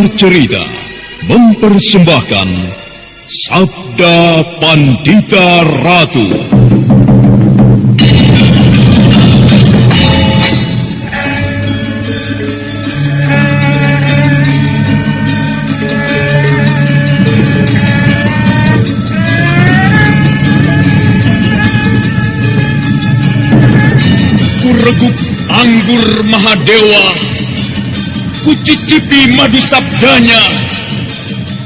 Cerita mempersembahkan Sabda Pandita Ratu. Kureguk anggur Mahadewa, kucicipi madu sabdanya.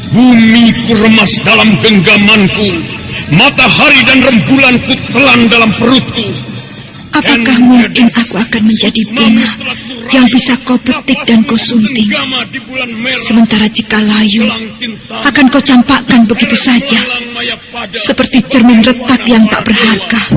Bumi kuremas dalam genggamanku, matahari dan rembulan kutelan dalam perutku. Apakah mungkin aku akan menjadi bunga yang bisa kau petik dan kau sunting? Sementara jika layu, akan kau campakkan begitu saja, seperti cermin retak yang tak berharga.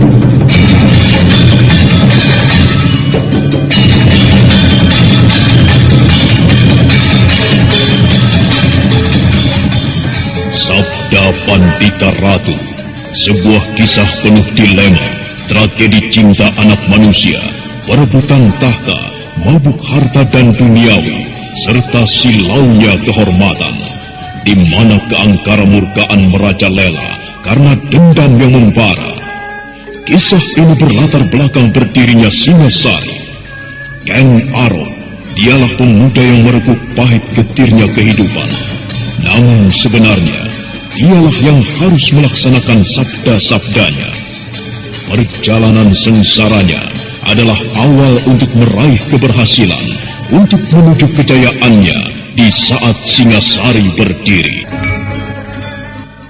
Sabda Pandita Ratu, sebuah kisah penuh dilema, tragedi cinta anak manusia, perebutan tahta, mabuk harta dan duniawi, serta silaunya kehormatan, di mana keangkara murkaan merajalela karena dendam yang membara. Kisah ini berlatar belakang berdirinya Singasari. Kang Aron, dialah pemuda yang merebut pahit getirnya kehidupan. Namun sebenarnya, dialah yang harus melaksanakan sabda-sabdanya. Perjalanan sengsaranya adalah awal untuk meraih keberhasilan, untuk menuju kejayaannya di saat Singasari berdiri.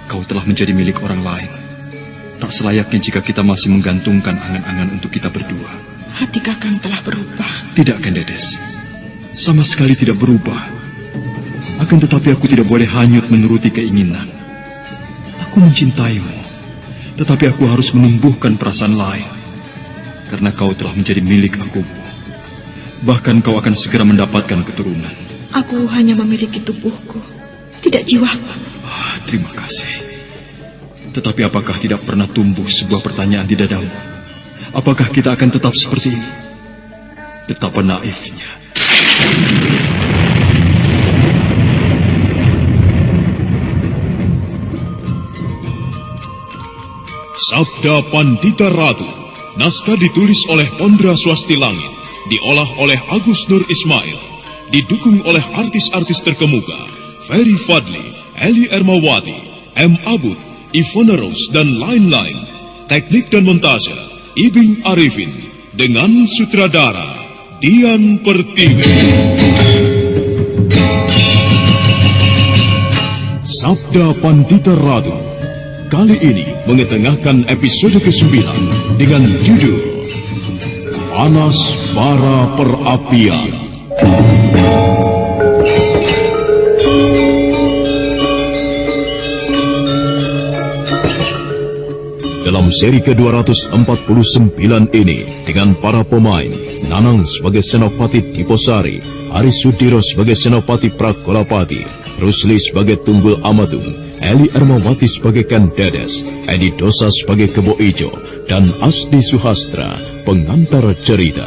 Kau telah menjadi milik orang lain. Tak selayaknya jika kita masih menggantungkan angan-angan untuk kita berdua. Hati Kakang telah berubah. Tidak, Kandedes. Sama sekali tidak berubah. Akan tetapi aku tidak boleh hanyut menuruti keinginan. Aku mencintaimu, tetapi aku harus menumbuhkan perasaan lain. Karena kau telah menjadi milik aku. Bahkan kau akan segera mendapatkan keturunan. Aku hanya memiliki tubuhku, tidak jiwaku. Terima kasih. Tetapi apakah tidak pernah tumbuh sebuah pertanyaan di dadamu? Apakah kita akan tetap seperti ini? Betapa naifnya. Sabda Pandita Ratu, naskah ditulis oleh Pondra Swasti Langit, diolah oleh Agus Nur Ismail, didukung oleh artis-artis terkemuka, Ferry Fadli, Eli Ermawati, M. Abud, Ivona Rose, dan lain-lain. Teknik dan montase, Ibing Arifin, dengan sutradara Dian Pertiwi. Sabda Pandita Ratu kali ini mengetengahkan episode ke-9 dengan judul Panas Bara Perapian. Dalam seri ke-249 ini, dengan para pemain, Nanang sebagai Senopati Diposari, Aris Sudiro sebagai Senopati Prakolapati, Rusli sebagai Tunggul Amatung, Eli Ermawati sebagai Kandedes, Edi Dosa sebagai Kebo Ijo, dan Asdi Suhastra, pengantar cerita.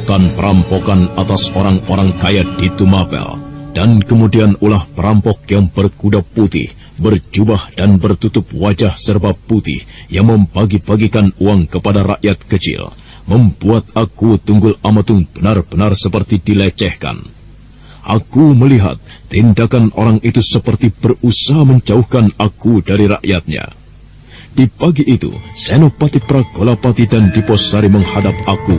Perampokan atas orang-orang kaya di Tumapel, dan kemudian ulah perampok yang berkuda putih, berjubah dan bertutup wajah serba putih yang membagi-bagikan uang kepada rakyat kecil, membuat aku Tunggul Amatung benar-benar seperti dilecehkan. Aku melihat tindakan orang itu seperti berusaha menjauhkan aku dari rakyatnya. Di pagi itu, Senopati Prakolapati dan Diposari menghadap aku.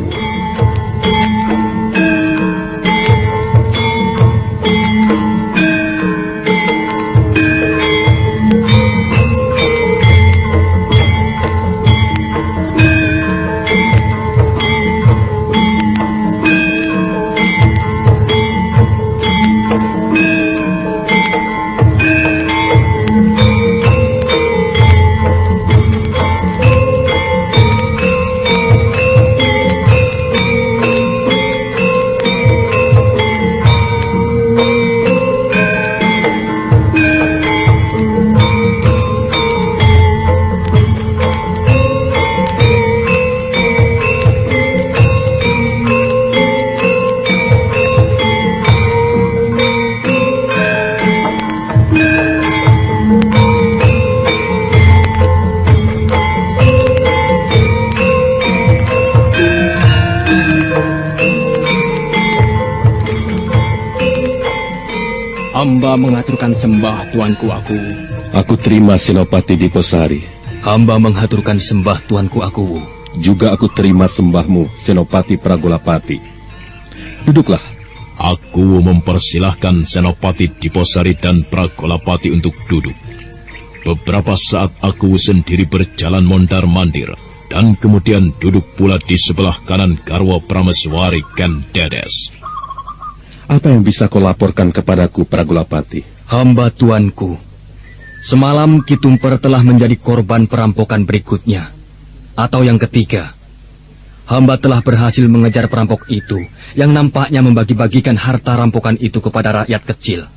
Hamba mengaturkan sembah tuanku Aku. Aku terima Senopati Diposari. Hamba mengaturkan sembah tuanku Aku. Juga aku terima sembahmu, Senopati Pragolapati. Duduklah. Aku mempersilahkan Senopati Diposari dan Pragolapati untuk duduk. Beberapa saat aku sendiri berjalan mondar-mandir, dan kemudian duduk pula di sebelah kanan Garwa Prameswari Ken Dedes. Apa yang bisa kau laporkan kepadaku, Pragolapati? Hamba tuanku, semalam Ki Tumper telah menjadi korban perampokan berikutnya, atau yang ketiga. Hamba telah berhasil mengejar perampok itu, yang nampaknya membagi-bagikan harta rampokan itu kepada rakyat kecil.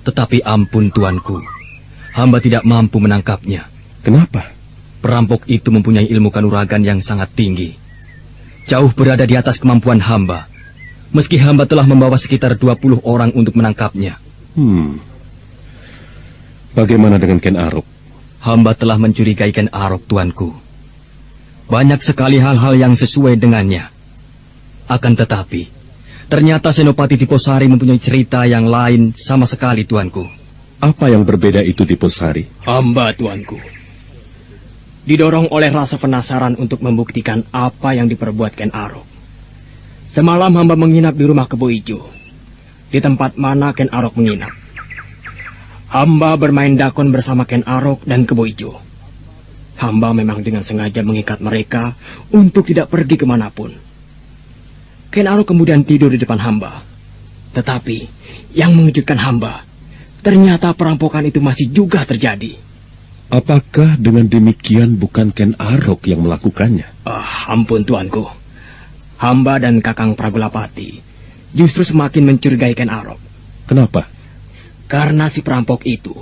Tetapi ampun tuanku, hamba tidak mampu menangkapnya. Kenapa? Perampok itu mempunyai ilmu kanuragan yang sangat tinggi. Jauh berada di atas kemampuan hamba. Meski hamba telah membawa sekitar 20 orang untuk menangkapnya. Bagaimana dengan Ken Arok? Hamba telah mencurigai Ken Arok, tuanku. Banyak sekali hal-hal yang sesuai dengannya. Akan tetapi, ternyata Senopati Diposari mempunyai cerita yang lain sama sekali, tuanku. Apa yang berbeda itu, Diposari? Hamba, tuanku, didorong oleh rasa penasaran untuk membuktikan apa yang diperbuat Ken Arok. Semalam hamba menginap di rumah Kebo Ijo, di tempat mana Ken Arok menginap. Hamba bermain dakon bersama Ken Arok dan Kebo Ijo. Hamba memang dengan sengaja mengikat mereka untuk tidak pergi kemanapun. Ken Arok kemudian tidur di depan hamba. Tetapi, yang mengejutkan hamba, ternyata perampokan itu masih juga terjadi. Apakah dengan demikian bukan Ken Arok yang melakukannya? Ampun tuanku. Hamba dan Kakang Pragolapati justru semakin mencurigai Ken Arok. Kenapa? Karena si perampok itu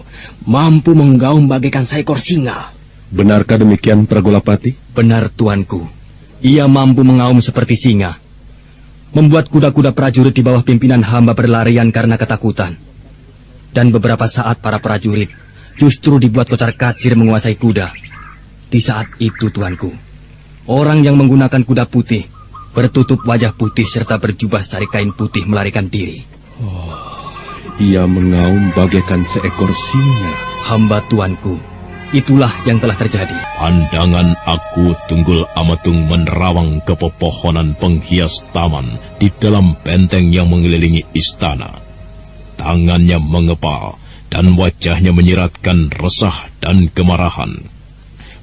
mampu menggaum bagaikan seekor singa. Benarkah demikian, Pragolapati? Benar, tuanku. Ia mampu mengaum seperti singa, membuat kuda-kuda prajurit di bawah pimpinan hamba berlarian karena ketakutan. Dan beberapa saat para prajurit justru dibuat kocar-kacir menguasai kuda. Di saat itu, tuanku, orang yang menggunakan kuda putih, bertutup wajah putih serta berjubah secari kain putih melarikan diri. Ia mengaum bagaikan seekor singa. Hamba tuanku, itulah yang telah terjadi. Pandangan aku Tunggul Amatung menerawang ke pepohonan penghias taman di dalam benteng yang mengelilingi istana. Tangannya mengepal dan wajahnya menyiratkan resah dan kemarahan.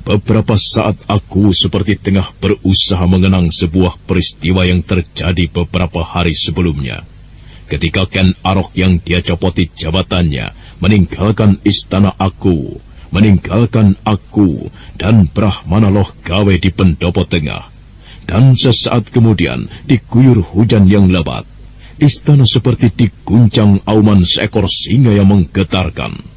Beberapa saat aku seperti tengah berusaha mengenang sebuah peristiwa yang terjadi beberapa hari sebelumnya. Ketika Ken Arok yang dia copoti jabatannya meninggalkan istana aku, meninggalkan aku dan Brahmana Loh Gawe di pendopo tengah. Dan sesaat kemudian diguyur hujan yang lebat. Istana seperti diguncang auman seekor singa yang menggetarkan.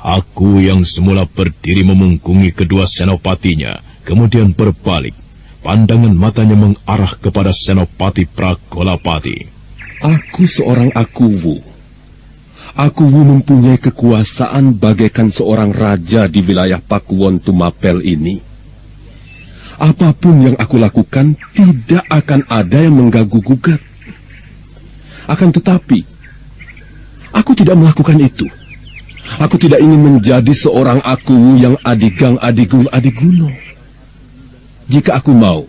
Aku yang semula berdiri memungkungi kedua senopatinya, kemudian berbalik. Pandangan matanya mengarah kepada Senopati Pragolapati. Aku seorang Akuwu. Akuwu mempunyai kekuasaan bagaikan seorang raja di wilayah Pakuwon Tumapel ini. Apapun yang aku lakukan, tidak akan ada yang mengganggu-gugat. Akan tetapi, aku tidak melakukan itu. Aku tidak ingin menjadi seorang Akuwu yang adigang adigung adiguno. Jika aku mau,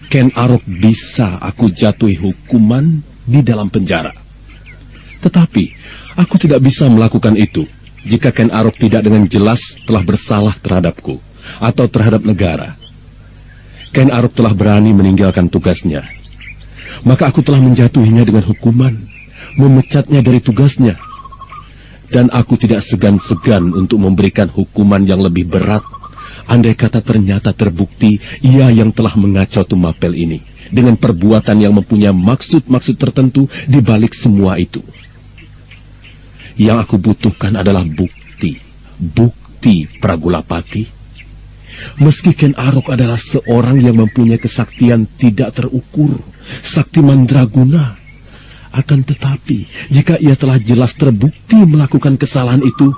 Ken Arok bisa aku jatuhi hukuman di dalam penjara. Tetapi, aku tidak bisa melakukan itu jika Ken Arok tidak dengan jelas telah bersalah terhadapku atau terhadap negara. Ken Arok telah berani meninggalkan tugasnya. Maka aku telah menjatuhinya dengan hukuman, memecatnya dari tugasnya. Dan aku tidak segan-segan untuk memberikan hukuman yang lebih berat, andai kata ternyata terbukti ia yang telah mengacau Tumapel ini, dengan perbuatan yang mempunyai maksud-maksud tertentu di balik semua itu. Yang aku butuhkan adalah bukti, Pragolapati. Meski Ken Arok adalah seorang yang mempunyai kesaktian tidak terukur, sakti mandraguna, akan tetapi jika ia telah jelas terbukti melakukan kesalahan itu,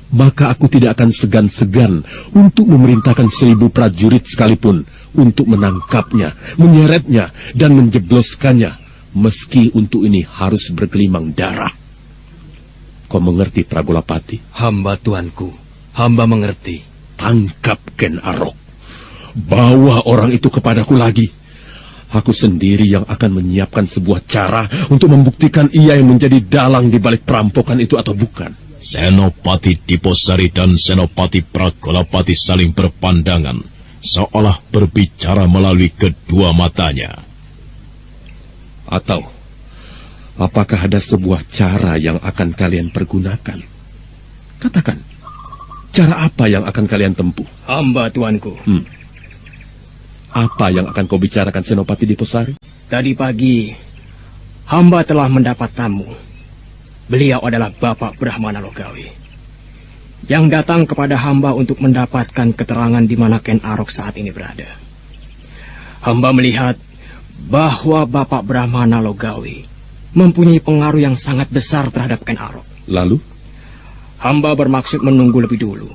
maka aku tidak akan segan-segan untuk memerintahkan 1000 prajurit sekalipun untuk menangkapnya, menyeretnya, dan menjebloskannya, meski untuk ini harus bergelimang darah. Kau mengerti, Pragolapati? Hamba tuanku, hamba mengerti. Tangkap Ken Arok. Bawa orang itu kepadaku lagi. Aku sendiri yang akan menyiapkan sebuah cara untuk membuktikan ia yang menjadi dalang di balik perampokan itu atau bukan. Senopati Diposari dan Senopati Pragolapati saling berpandangan, seolah berbicara melalui kedua matanya. Atau, apakah ada sebuah cara yang akan kalian pergunakan? Katakan, cara apa yang akan kalian tempuh? Hamba tuanku. Apa yang akan kau bicarakan, Senopati Diposari? Tadi pagi, hamba telah mendapat tamu. Beliau adalah Bapak Brahmana Logawi, yang datang kepada hamba untuk mendapatkan keterangan di mana Ken Arok saat ini berada. Hamba melihat bahwa Bapak Brahmana Logawi mempunyai pengaruh yang sangat besar terhadap Ken Arok. Lalu? Hamba bermaksud menunggu lebih dulu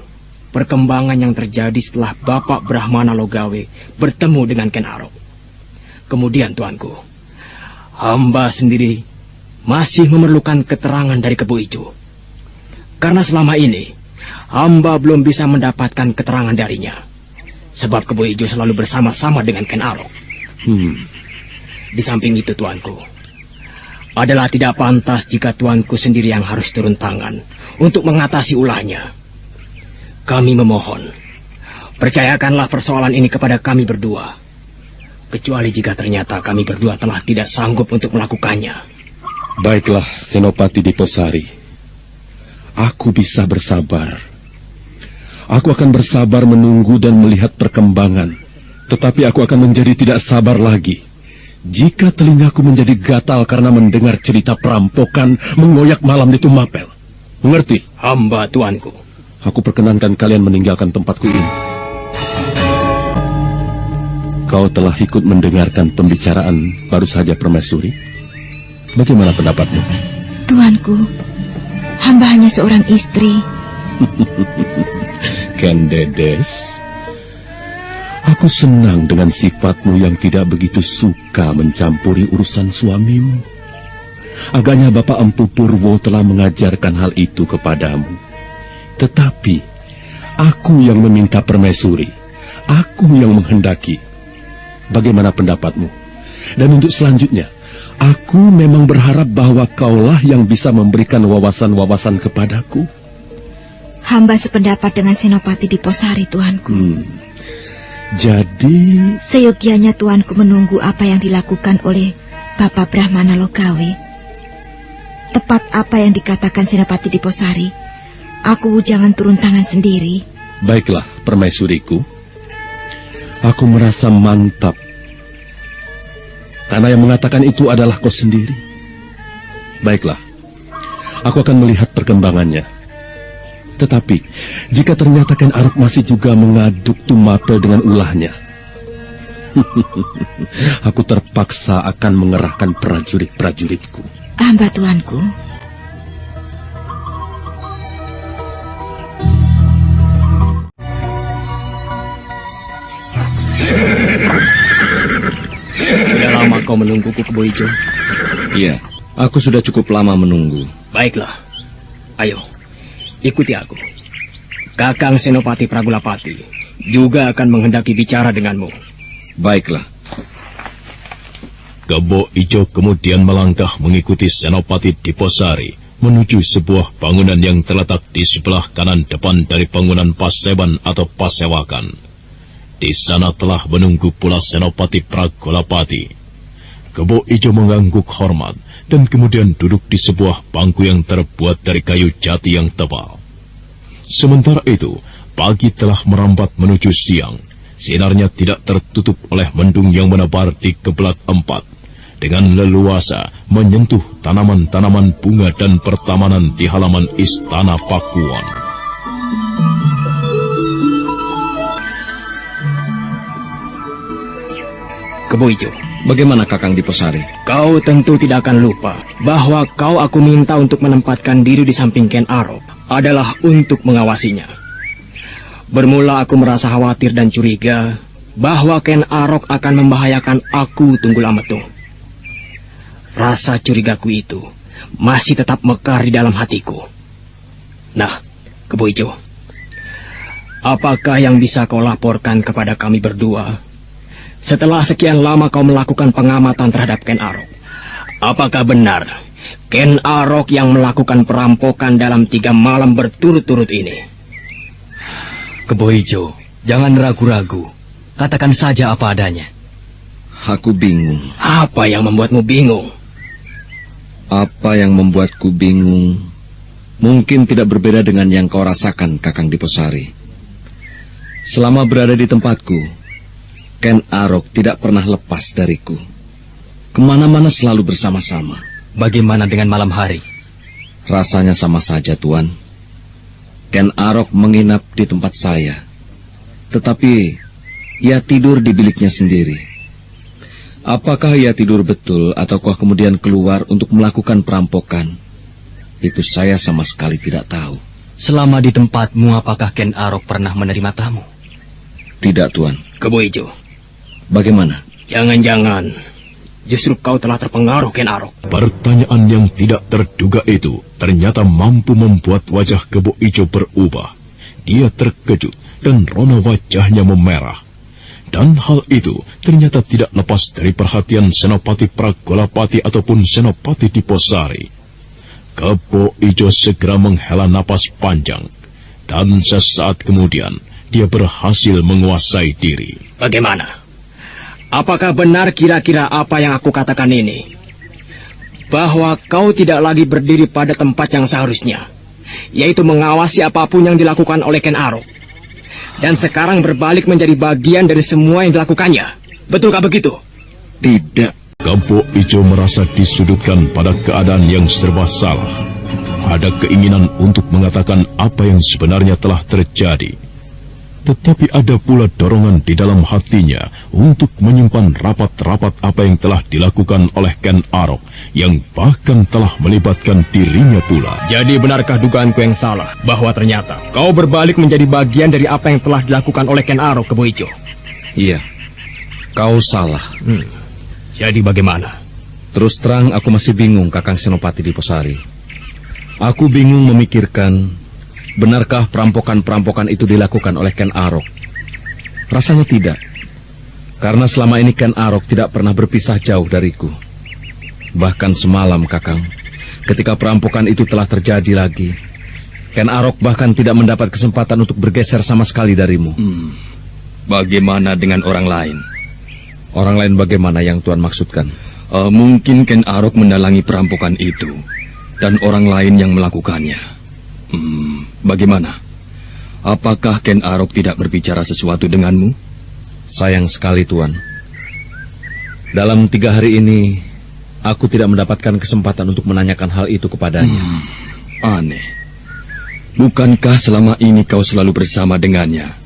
perkembangan yang terjadi setelah Bapak Brahmana Logawi bertemu dengan Ken Arok. Kemudian tuanku, hamba sendiri masih memerlukan keterangan dari Kebo Ijo. Karena selama ini hamba belum bisa mendapatkan keterangan darinya, sebab Kebo Ijo selalu bersama-sama dengan Ken Arok. Di samping itu tuanku, adalah tidak pantas jika tuanku sendiri yang harus turun tangan untuk mengatasi ulahnya. Kami memohon, percayakanlah persoalan ini kepada kami berdua, kecuali jika ternyata kami berdua telah tidak sanggup untuk melakukannya. Baiklah, Senopati Diposari. Aku bisa bersabar. Aku akan bersabar menunggu dan melihat perkembangan. Tetapi aku akan menjadi tidak sabar lagi jika telingaku menjadi gatal karena mendengar cerita perampokan mengoyak malam di Tumapel. Mengerti? Hamba tuanku. Aku perkenankan kalian meninggalkan tempatku ini. Kau telah ikut mendengarkan pembicaraan baru saja Permaisuri. Bagaimana pendapatmu? Tuanku, hamba hanya seorang istri. Ken Dedes, aku senang dengan sifatmu yang tidak begitu suka mencampuri urusan suamimu. Agaknya Bapak Empu Purwo telah mengajarkan hal itu kepadamu. Tetapi, aku yang meminta permaisuri, aku yang menghendaki. Bagaimana pendapatmu? Dan untuk selanjutnya, aku memang berharap bahwa kaulah yang bisa memberikan wawasan-wawasan kepadaku. Hamba sependapat dengan Senopati Diposari, tuanku. Jadi... Seyogianya tuanku menunggu apa yang dilakukan oleh Bapak Brahmana Logawi. Tepat apa yang dikatakan Senopati Diposari. Aku jangan turun tangan sendiri. Baiklah, permaisuriku. Aku merasa mantap. Karena yang mengatakan itu adalah kau sendiri. Baiklah, aku akan melihat perkembangannya. Tetapi, jika ternyata Ken Arok masih juga mengaduk Tumapel dengan ulahnya, aku terpaksa akan mengerahkan prajurit-prajuritku. Hamba tuanku. Sudah lama kau menungguku, Kebo Ijo? Iya, aku sudah cukup lama menunggu. Baiklah, ayo, ikuti aku. Kakang Senopati Pragolapati juga akan menghendaki bicara denganmu. Baiklah. Kebo Ijo kemudian melangkah mengikuti Senopati Diposari menuju sebuah bangunan yang terletak di sebelah kanan depan dari bangunan paseban atau pasewakan. Di sana telah menunggu pula Senopati Pragolapati. Kebo Ijo mengangguk hormat dan kemudian duduk di sebuah bangku yang terbuat dari kayu jati yang tebal. Sementara itu, pagi telah merambat menuju siang. Sinarnya tidak tertutup oleh mendung yang menebar di kebelak empat, dengan leluasa menyentuh tanaman-tanaman bunga dan pertamanan di halaman Istana Pakuwon. Kebo Ijo, Bagaimana Kakang Diposari? kau tentu tidak akan lupa bahwa kau aku minta untuk menempatkan diri di samping Ken Arok adalah untuk mengawasinya. Bermula aku merasa khawatir dan curiga bahwa Ken Arok akan membahayakan aku Tunggul Ametung. Rasa curigaku itu masih tetap mekar di dalam hatiku. Nah, Kebo Ijo, apakah yang bisa kau laporkan kepada kami berdua setelah sekian lama kau melakukan pengamatan terhadap Ken Arok? Apakah benar Ken Arok yang melakukan perampokan dalam 3 malam berturut-turut ini? Kebo Ijo, jangan ragu-ragu. Katakan saja apa adanya. Aku bingung. Apa yang membuatmu bingung? Apa yang membuatku bingung mungkin tidak berbeda dengan yang kau rasakan, Kakang Diposari. Selama berada di tempatku, Ken Arok tidak pernah lepas dariku. Kemana-mana selalu bersama-sama. Bagaimana dengan malam hari? Rasanya sama saja, Tuan. Ken Arok menginap di tempat saya, tetapi ia tidur di biliknya sendiri. Apakah ia tidur betul ataukah kemudian keluar untuk melakukan perampokan? Itu saya sama sekali tidak tahu. Selama di tempatmu, apakah Ken Arok pernah menerima tamu? Tidak, Tuan. Kebo Ijo, Bagaimana? jangan-jangan justru kau telah terpengaruh Ken Arok. Pertanyaan yang tidak terduga itu ternyata mampu membuat wajah Kebo Ijo berubah. Dia terkejut dan rona wajahnya memerah. Dan hal itu ternyata tidak lepas dari perhatian Senopati Pragolapati ataupun Senopati Diposari. Kebo Ijo segera menghela napas panjang. Dan sesaat kemudian dia berhasil menguasai diri. Bagaimana? Apakah benar kira-kira apa yang aku katakan ini? Bahwa kau tidak lagi berdiri pada tempat yang seharusnya, yaitu mengawasi apapun yang dilakukan oleh Ken Arok. Dan sekarang berbalik menjadi bagian dari semua yang dilakukannya. Betulkah begitu? Tidak. Kebo Ijo merasa disudutkan pada keadaan yang serba salah. Ada keinginan untuk mengatakan apa yang sebenarnya telah terjadi. Tetapi ada pula dorongan di dalam hatinya untuk menyimpan rapat-rapat apa yang telah dilakukan oleh Ken Arok, yang bahkan telah melibatkan dirinya pula. Jadi benarkah dugaanku yang salah, bahwa ternyata kau berbalik menjadi bagian dari apa yang telah dilakukan oleh Ken Arok, Kebo Ijo? Iya, kau salah. Jadi bagaimana? Terus terang aku masih bingung, Kakang Senopati Diposari. Aku bingung memikirkan, benarkah perampokan-perampokan itu dilakukan oleh Ken Arok? Rasanya tidak. Karena selama ini Ken Arok tidak pernah berpisah jauh dariku. Bahkan semalam, Kakang, ketika perampokan itu telah terjadi lagi, Ken Arok bahkan tidak mendapat kesempatan untuk bergeser sama sekali darimu. Bagaimana dengan orang lain? Orang lain bagaimana yang Tuan maksudkan? Mungkin Ken Arok mendalangi perampokan itu, dan orang lain yang melakukannya. Bagaimana? Apakah Ken Arok tidak berbicara sesuatu denganmu? Sayang sekali, Tuan. Dalam 3 hari ini, aku tidak mendapatkan kesempatan untuk menanyakan hal itu kepadanya. Aneh. Bukankah selama ini kau selalu bersama dengannya?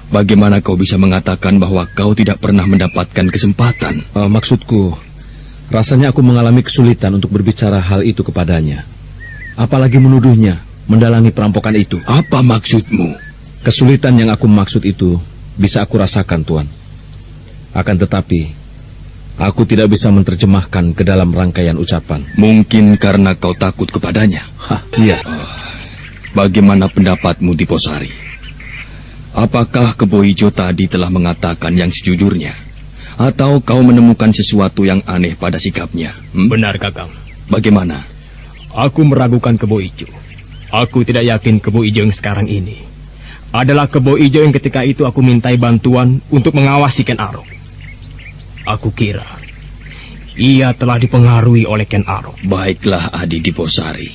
Bagaimana kau bisa mengatakan bahwa kau tidak pernah mendapatkan kesempatan? Maksudku, rasanya aku mengalami kesulitan untuk berbicara hal itu kepadanya. Apalagi menuduhnya mendalangi perampokan itu. Apa maksudmu? Kesulitan yang aku maksud itu bisa aku rasakan, Tuan. Akan tetapi, aku tidak bisa menerjemahkan ke dalam rangkaian ucapan. Mungkin karena kau takut kepadanya. Iya. Bagaimana pendapatmu, Diposari? Apakah Kebo Ijo tadi telah mengatakan yang sejujurnya? Atau kau menemukan sesuatu yang aneh pada sikapnya? Benar, Kakang. Bagaimana? Aku meragukan Kebo Ijo. Aku tidak yakin Kebo Ijo yang sekarang ini adalah Kebo Ijo yang ketika itu aku mintai bantuan untuk mengawasi Ken Arok. Aku kira ia telah dipengaruhi oleh Ken Arok. Baiklah, Adi Diposari.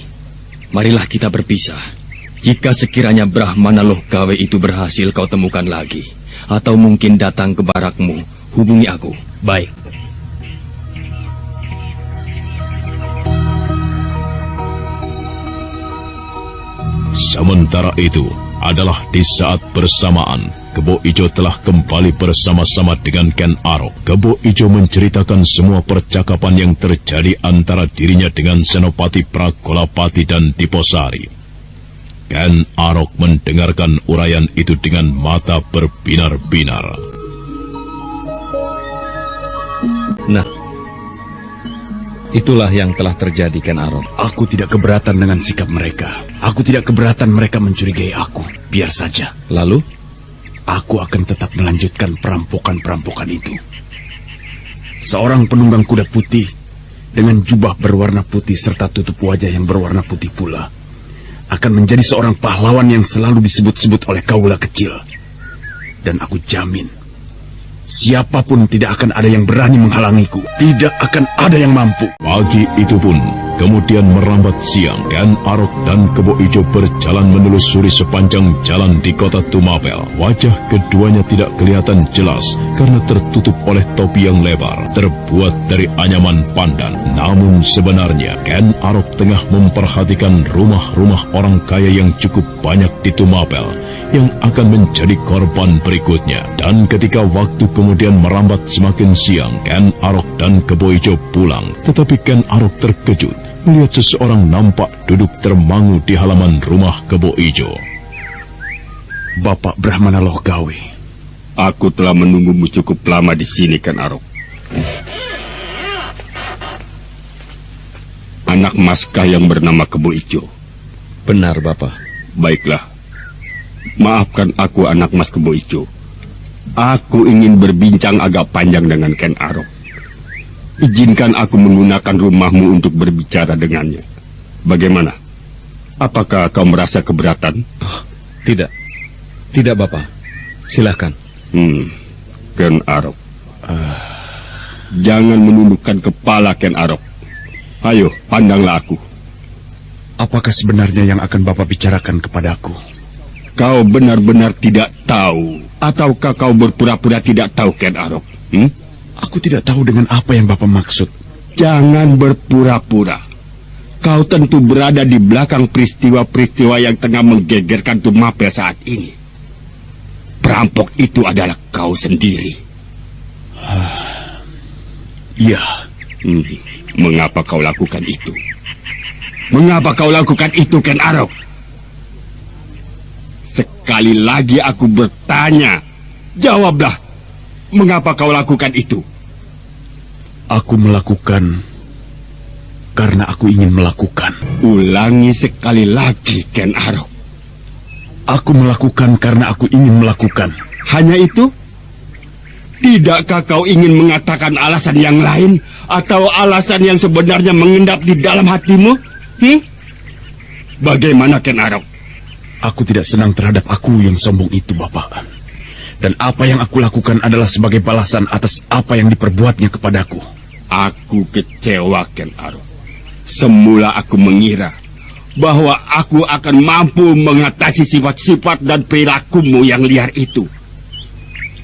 Marilah kita berpisah. Jika sekiranya Brahmana Loh Gawe itu berhasil kau temukan lagi, atau mungkin datang ke barakmu, hubungi aku. Baik. Sementara itu adalah di saat bersamaan Kebo Ijo telah kembali bersama-sama dengan Ken Arok. Kebo Ijo menceritakan semua percakapan yang terjadi antara dirinya dengan Senopati Pragolapati dan Diposari. Ken Arok mendengarkan uraian itu dengan mata berbinar-binar. Nah, Itulah yang telah terjadi, Ken Arok. Aku tidak keberatan dengan sikap mereka. Aku tidak keberatan mereka mencurigai aku. Biar saja. Lalu? Aku akan tetap melanjutkan perampokan-perampokan itu. Seorang penunggang kuda putih dengan jubah berwarna putih serta tutup wajah yang berwarna putih pula akan menjadi seorang pahlawan yang selalu disebut-sebut oleh kaula kecil. Dan aku jamin, siapapun tidak akan ada yang berani menghalangiku. Tidak akan ada yang mampu. Pagi itu pun, kemudian merambat siang, Ken Arok dan Kebo Ijo berjalan menelusuri sepanjang jalan di kota Tumapel. Wajah keduanya tidak kelihatan jelas karena tertutup oleh topi yang lebar, terbuat dari anyaman pandan. Namun sebenarnya, Ken Arok tengah memperhatikan rumah-rumah orang kaya yang cukup banyak di Tumapel, yang akan menjadi korban berikutnya. Dan ketika waktu kemudian merambat semakin siang, Ken Arok dan Kebo Ijo pulang. Tetapi Ken Arok terkejut melihat seseorang nampak duduk termangu di halaman rumah Kebo Ijo. Bapak Brahmana Loh Gawe. Aku telah menunggumu cukup lama di sini, Ken Arok. Anak maskah yang bernama Kebo Ijo. Benar, Bapak. Baiklah. Maafkan aku, anak Mas Kebo Ijo. Aku ingin berbincang agak panjang dengan Ken Arok. Izinkan aku menggunakan rumahmu untuk berbicara dengannya. Bagaimana? Apakah kau merasa keberatan? Oh, tidak. Tidak, Bapak. Silakan. Ken Arok. Jangan menundukkan kepala, Ken Arok. Ayo, pandanglah aku. Apakah sebenarnya yang akan Bapak bicarakan kepadaku? Kau benar-benar tidak tahu, ataukah kau berpura-pura tidak tahu, Ken Arok? Aku tidak tahu dengan apa yang Bapak maksud. Jangan berpura-pura. Kau tentu berada di belakang peristiwa-peristiwa yang tengah menggegerkan Tumapel saat ini. Perampok itu adalah kau sendiri. Iya. Mengapa kau lakukan itu? Mengapa kau lakukan itu, Ken Arok? Sekali lagi aku bertanya, jawablah. Mengapa kau lakukan itu? Aku melakukan karena aku ingin melakukan. Ulangi sekali lagi, Ken Arok. Aku melakukan karena aku ingin melakukan. Hanya itu? Tidakkah kau ingin mengatakan alasan yang lain? Atau alasan yang sebenarnya mengendap di dalam hatimu? Bagaimana, Ken Arok? Aku tidak senang terhadap aku yang sombong itu, Bapak. Dan apa yang aku lakukan adalah sebagai balasan atas apa yang diperbuatnya kepadaku. Aku kecewa, Ken Arok. Semula aku mengira bahwa aku akan mampu mengatasi sifat-sifat dan perilakumu yang liar itu.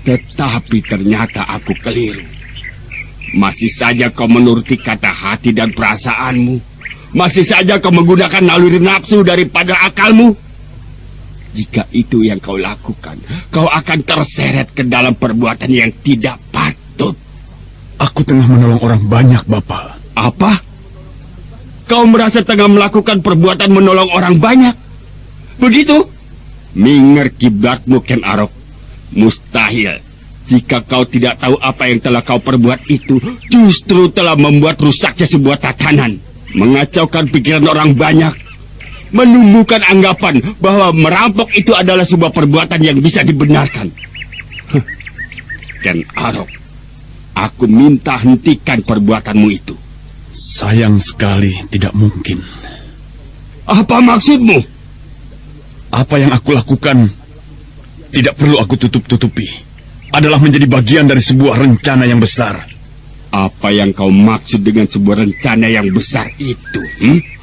Tetapi ternyata aku keliru. Masih saja kau menuruti kata hati dan perasaanmu. Masih saja kau menggunakan naluri nafsu daripada akalmu. Jika itu yang kau lakukan, kau akan terseret ke dalam perbuatan yang tidak patut. Aku tengah menolong orang banyak, Bapak. Apa? Kau merasa tengah melakukan perbuatan menolong orang banyak? Begitu? Minger kiblatmu, Ken Arok. Mustahil. Jika kau tidak tahu apa yang telah kau perbuat itu, justru telah membuat rusaknya sebuah tatanan. Mengacaukan pikiran orang banyak. Menumbuhkan anggapan bahwa merampok itu adalah sebuah perbuatan yang bisa dibenarkan. Ken Arok, aku minta hentikan perbuatanmu itu. Sayang sekali, tidak mungkin. Apa maksudmu? Apa yang aku lakukan tidak perlu aku tutup-tutupi. Adalah menjadi bagian dari sebuah rencana yang besar. Apa yang kau maksud dengan sebuah rencana yang besar itu?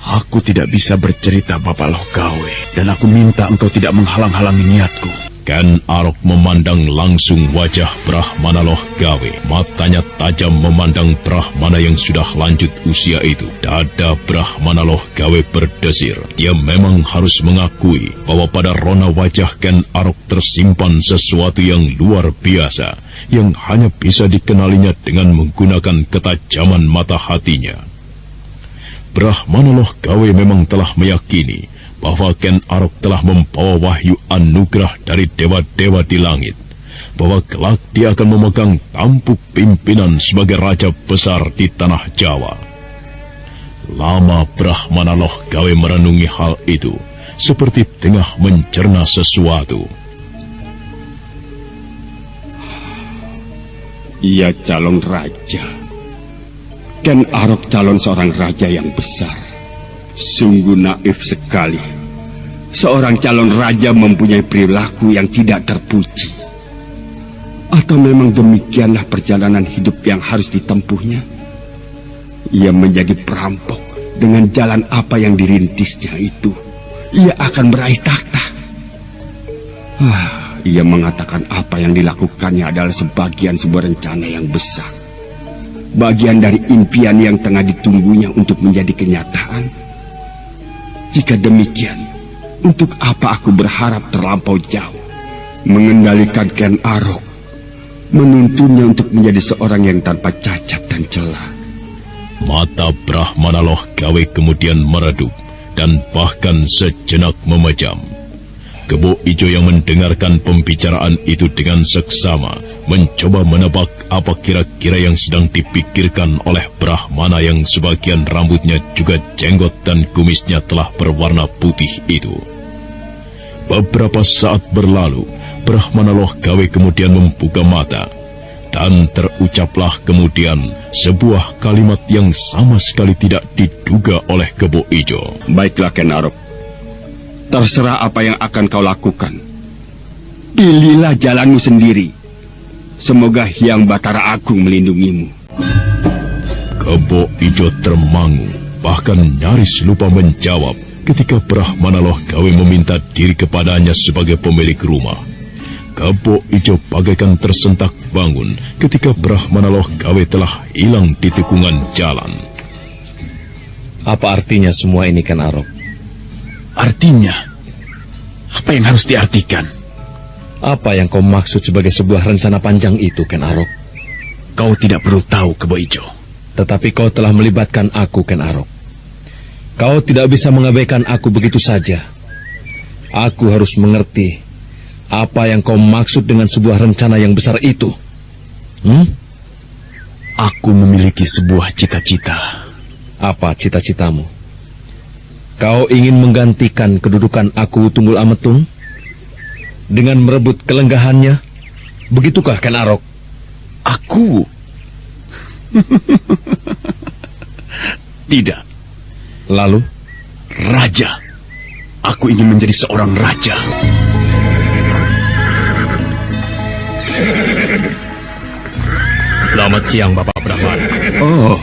Aku tidak bisa bercerita, Bapak Loh Gawe. Dan aku minta engkau tidak menghalang-halangi niatku. Ken Arok memandang langsung wajah Brahmana Loh Gawe. Matanya tajam memandang Brahmana yang sudah lanjut usia itu. Dada Brahmana Loh Gawe berdesir. Dia memang harus mengakui bahwa pada rona wajah Ken Arok tersimpan sesuatu yang luar biasa, yang hanya bisa dikenalinya dengan menggunakan ketajaman mata hatinya. Brahmana Loh Gawe memang telah meyakini bahwa Ken Arok telah membawa wahyu anugerah dari dewa-dewa di langit, bahwa kelak dia akan memegang tampuk pimpinan sebagai raja besar di tanah Jawa. Lama Brahmana Loh Gawe merenungi hal itu, seperti tengah mencerna sesuatu. Ia calon raja. Ken Arok calon seorang raja yang besar. Sungguh naif sekali. Seorang calon raja mempunyai perilaku yang tidak terpuji. Atau memang demikianlah perjalanan hidup yang harus ditempuhnya? Ia menjadi perampok dengan jalan apa yang dirintisnya itu. Ia akan meraih takhta. Ia mengatakan apa yang dilakukannya adalah sebagian sebuah rencana yang besar. Bagian dari impian yang tengah ditunggunya untuk menjadi kenyataan. Jika demikian, untuk apa aku berharap terlampau jauh? Mengendalikan Ken Arok, menuntunnya untuk menjadi seorang yang tanpa cacat dan celah. Mata Brahmana Loh Gawe kemudian meredup dan bahkan sejenak memejam. Kebo Ijo yang mendengarkan pembicaraan itu dengan seksama mencoba menebak apa kira-kira yang sedang dipikirkan oleh Brahmana yang sebagian rambutnya juga jenggot dan kumisnya telah berwarna putih itu. Beberapa saat berlalu, Brahmana Loh Gawe kemudian membuka mata, dan terucaplah kemudian sebuah kalimat yang sama sekali tidak diduga oleh Kebo Ijo. Baiklah Ken Arok, terserah apa yang akan kau lakukan. Pilihlah jalanmu sendiri. Semoga Hyang Batara Agung melindungimu. Kebo Ijo termangu, bahkan nyaris lupa menjawab ketika Brahmana Loh Gawe meminta diri kepadanya sebagai pemilik rumah. Kebo Ijo bagaikan tersentak bangun ketika Brahmana Loh Gawe telah hilang di tikungan jalan. Apa artinya semua ini, Ken Arok? Artinya, apa yang harus diartikan? Apa yang kau maksud sebagai sebuah rencana panjang itu, Ken Arok? Kau tidak perlu tahu, Kebo Ijo. Tetapi kau telah melibatkan aku, Ken Arok. Kau tidak bisa mengabaikan aku begitu saja. Aku harus mengerti apa yang kau maksud dengan sebuah rencana yang besar itu. Aku memiliki sebuah cita-cita. Apa cita-citamu? Kau ingin menggantikan kedudukan aku Tunggul Ametung dengan merebut kelenggahannya? Begitukah, Ken Arok? Aku? Tidak. Lalu? Raja. Aku ingin menjadi seorang raja. Selamat siang, Bapak Brahmana. Oh,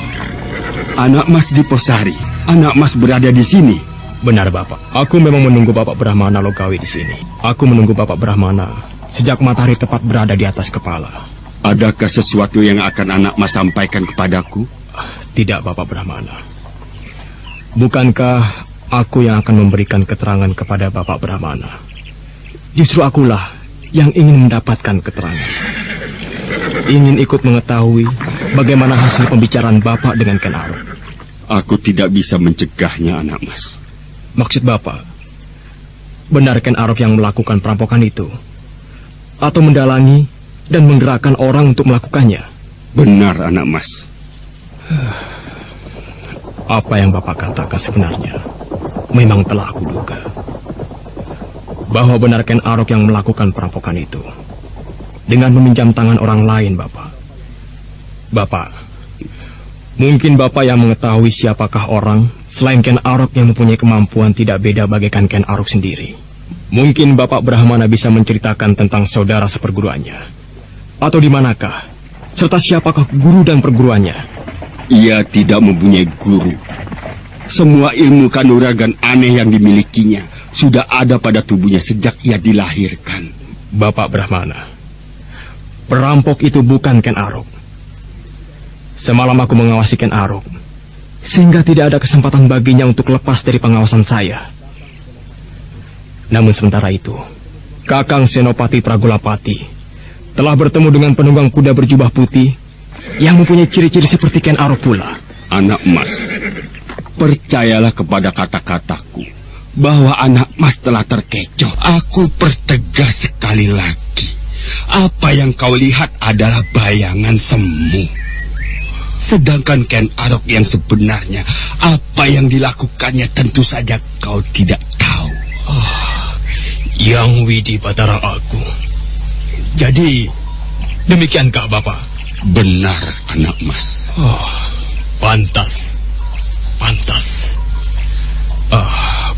anak Mas Diposari. Anak Mas berada di sini. Benar, Bapak. Aku memang menunggu Bapak Brahmana Loh Gawe di sini. Aku menunggu Bapak Brahmana sejak matahari tepat berada di atas kepala. Adakah sesuatu yang akan anak Mas sampaikan kepadaku? Tidak, Bapak Brahmana. Bukankah aku yang akan memberikan keterangan kepada Bapak Brahmana? Justru akulah yang ingin mendapatkan keterangan. Ingin ikut mengetahui bagaimana hasil pembicaraan Bapak dengan Ken Arok. Aku tidak bisa mencegahnya, anak Mas. Maksud Bapak, benar Ken Arok yang melakukan perampokan itu? Atau mendalangi dan menggerakkan orang untuk melakukannya? Benar, anak Mas. Apa yang Bapak katakan sebenarnya memang telah aku duga. Bahwa benar Ken Arok yang melakukan perampokan itu dengan meminjam tangan orang lain, Bapak. Bapak, mungkin Bapak yang mengetahui siapakah orang selain Ken Arok yang mempunyai kemampuan tidak beda bagaikan Ken Arok sendiri. Mungkin Bapak Brahmana bisa menceritakan tentang saudara seperguruannya. Atau di manakah, serta siapakah guru dan perguruannya. Ia tidak mempunyai guru. Semua ilmu kanuragan aneh yang dimilikinya sudah ada pada tubuhnya sejak ia dilahirkan. Bapak Brahmana, perampok itu bukan Ken Arok. Semalam aku mengawasi Ken Arok, sehingga tidak ada kesempatan baginya untuk lepas dari pengawasan saya. Namun sementara itu, Kakang Senopati Pragolapati telah bertemu dengan penunggang kuda berjubah putih yang mempunyai ciri-ciri seperti Ken Arok pula. Anak Mas, percayalah kepada kata-kataku bahwa anak Mas telah terkecoh. Aku pertegas sekali lagi. Apa yang kau lihat adalah bayangan semu. Sedangkan Ken Arok yang sebenarnya, apa yang dilakukannya tentu saja kau tidak tahu. Yang Widi Batara Agung. Jadi, demikiankah Bapak? Benar, anak mas. Pantas.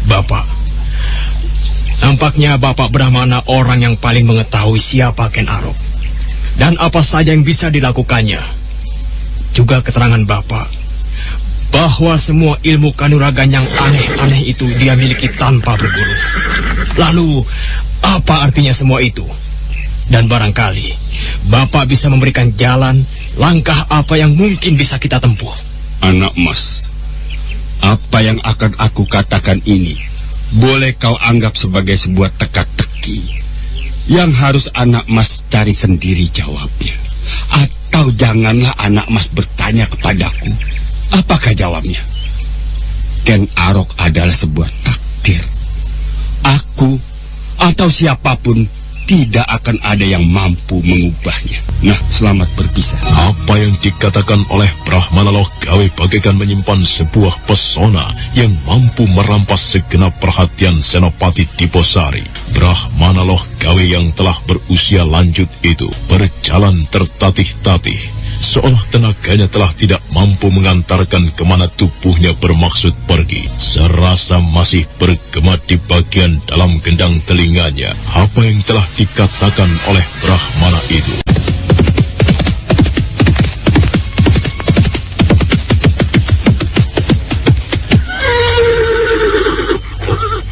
Bapak. Nampaknya Bapak Brahmana orang yang paling mengetahui siapa Ken Arok. Dan apa saja yang bisa dilakukannya. Juga keterangan Bapak bahwa semua ilmu kanuragan yang aneh-aneh itu dia miliki tanpa berguru. Lalu, apa artinya semua itu? Dan barangkali Bapak bisa memberikan jalan, langkah apa yang mungkin bisa kita tempuh. Anak mas, apa yang akan aku katakan ini boleh kau anggap sebagai sebuah teka-teki yang harus anak mas cari sendiri jawabnya. Atau janganlah anak mas bertanya kepadaku. Apakah jawabnya? Ken Arok adalah sebuah takdir. Aku atau siapapun tidak akan ada yang mampu mengubahnya. Nah, selamat berpisah. Apa yang dikatakan oleh Brahmana Loh Gawe bagaikan menyimpan sebuah pesona yang mampu merampas segenap perhatian Senopati Diposari. Brahmana Loh Gawe yang telah berusia lanjut itu berjalan tertatih-tatih, seolah tenaganya telah tidak mampu mengantarkan kemana tubuhnya bermaksud pergi. Serasa masih bergema di bagian dalam gendang telinganya apa yang telah dikatakan oleh Brahmana itu.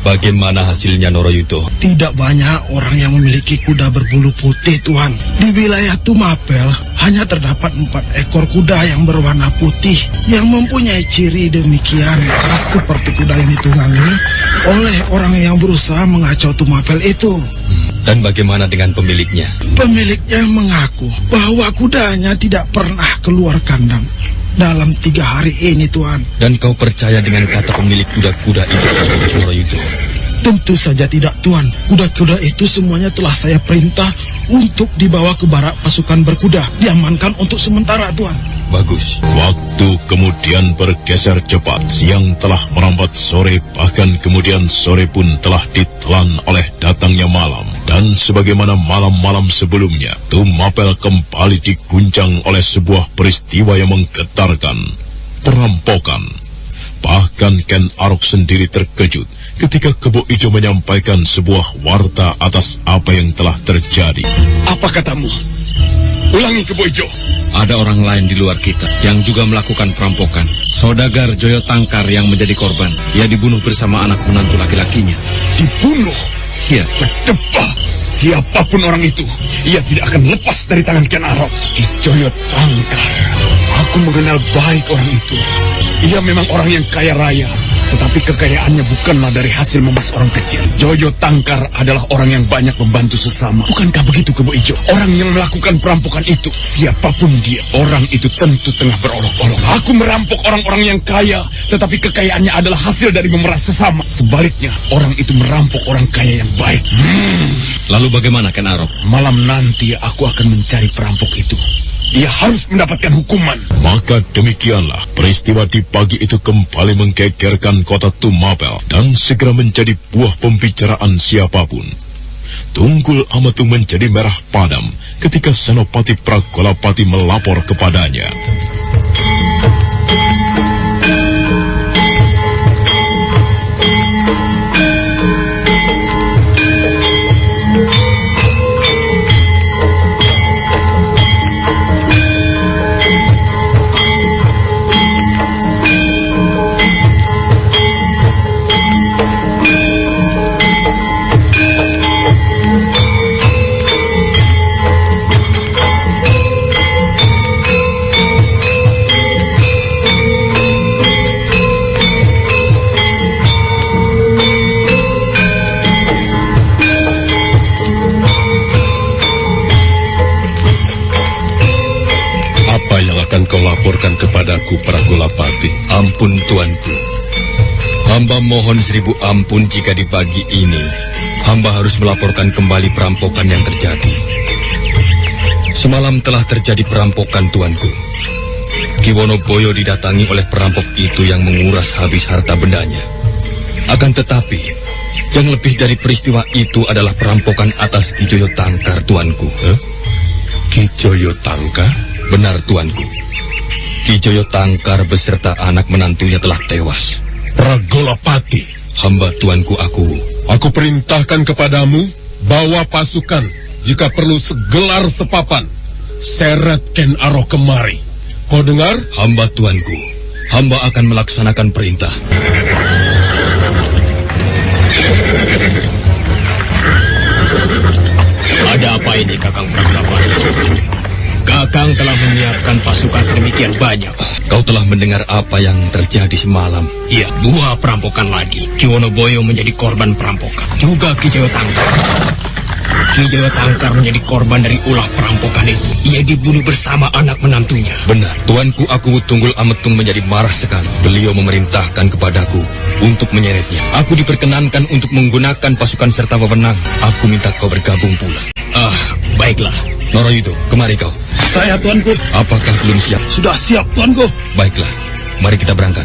Bagaimana hasilnya, Noroyudo? Tidak banyak orang yang memiliki kuda berbulu putih, Tuan. Di wilayah Tumapel hanya terdapat 4 ekor kuda yang berwarna putih yang mempunyai ciri demikian khas seperti kuda yang ditunggangi oleh orang yang berusaha mengacau Tumapel itu. Dan bagaimana dengan pemiliknya? Pemiliknya mengaku bahwa kudanya tidak pernah keluar kandang dalam 3 hari ini, Tuan. Dan kau percaya dengan kata pemilik kuda-kuda itu, Noroyudo? Tentu saja tidak, Tuan. Kuda-kuda itu semuanya telah saya perintah untuk dibawa ke barak pasukan berkuda. Diamankan untuk sementara, Tuan. Bagus. Waktu kemudian bergeser cepat. Siang telah merambat sore, bahkan kemudian sore pun telah ditelan oleh datangnya malam. Dan sebagaimana malam-malam sebelumnya, Tumapel kembali diguncang oleh sebuah peristiwa yang menggetarkan. Perampokan. Bahkan Ken Arok sendiri terkejut ketika Kebo Ijo menyampaikan sebuah warta atas apa yang telah terjadi. Apa katamu? Ulangi, Kebo Ijo. Ada orang lain di luar kita yang juga melakukan perampokan. Saudagar Joyo Tangkar yang menjadi korban. Ia dibunuh bersama anak menantu laki-lakinya. Dibunuh? Iya. Berdebah. Siapapun orang itu, ia tidak akan lepas dari tangan Ken Arok. Ki Joyo Tangkar. Aku mengenal baik orang itu. Ia memang orang yang kaya raya, tetapi kekayaannya bukanlah dari hasil memas orang kecil. Joyo Tangkar adalah orang yang banyak membantu sesama. Bukankah begitu, Kebo Ijo? Orang yang melakukan perampokan itu, siapapun dia, orang itu tentu tengah berolok-olok. Aku merampok orang-orang yang kaya, tetapi kekayaannya adalah hasil dari memeras sesama. Sebaliknya, orang itu merampok orang kaya yang baik. Lalu bagaimana, Ken Arok? Malam nanti aku akan mencari perampok itu. Ia harus mendapatkan hukuman. Maka demikianlah peristiwa di pagi itu kembali menggegerkan kota Tumapel dan segera menjadi buah pembicaraan siapapun. Tunggul Amatung menjadi merah padam ketika Senopati Pragolapati melapor kepadanya. Akan kau laporkan kepadaku, Pragolapati? Ampun, tuanku. Hamba mohon 1000 ampun jika di pagi ini hamba harus melaporkan kembali perampokan yang terjadi. Semalam telah terjadi perampokan, tuanku. Ki Wonoboyo didatangi oleh perampok itu yang menguras habis harta bendanya. Akan tetapi, yang lebih dari peristiwa itu adalah perampokan atas Ki Joyo Tangkar, tuanku. Ki Joyo Tangkar? Benar, tuanku. Ki Joyo Tangkar beserta anak menantunya telah tewas. Pragolapati, hamba tuanku Aku perintahkan kepadamu, bawa pasukan, jika perlu segelar sepapan, seret Ken Arok kemari. Kau dengar? Hamba tuanku, hamba akan melaksanakan perintah. Ada apa ini, Kakang Pragolapati? Kakang telah menyiapkan pasukan sedemikian banyak. Kau telah mendengar apa yang terjadi semalam? Iya, 2 perampokan lagi. Ki Wonoboyo menjadi korban perampokan. Juga Ki Joyo Tangkar. Ki Joyo Tangkar menjadi korban dari ulah perampokan itu. Ia dibunuh bersama anak menantunya. Benar, tuanku Aku Tunggul Ametung menjadi marah sekali. Beliau memerintahkan kepadaku untuk menyeretnya. Aku diperkenankan untuk menggunakan pasukan serta wewenang. Aku minta kau bergabung pula. Baiklah. Noroyudo, kemari kau. Saya, tuanku. Apakah belum siap? Sudah siap, tuanku. Baiklah, mari kita berangkat.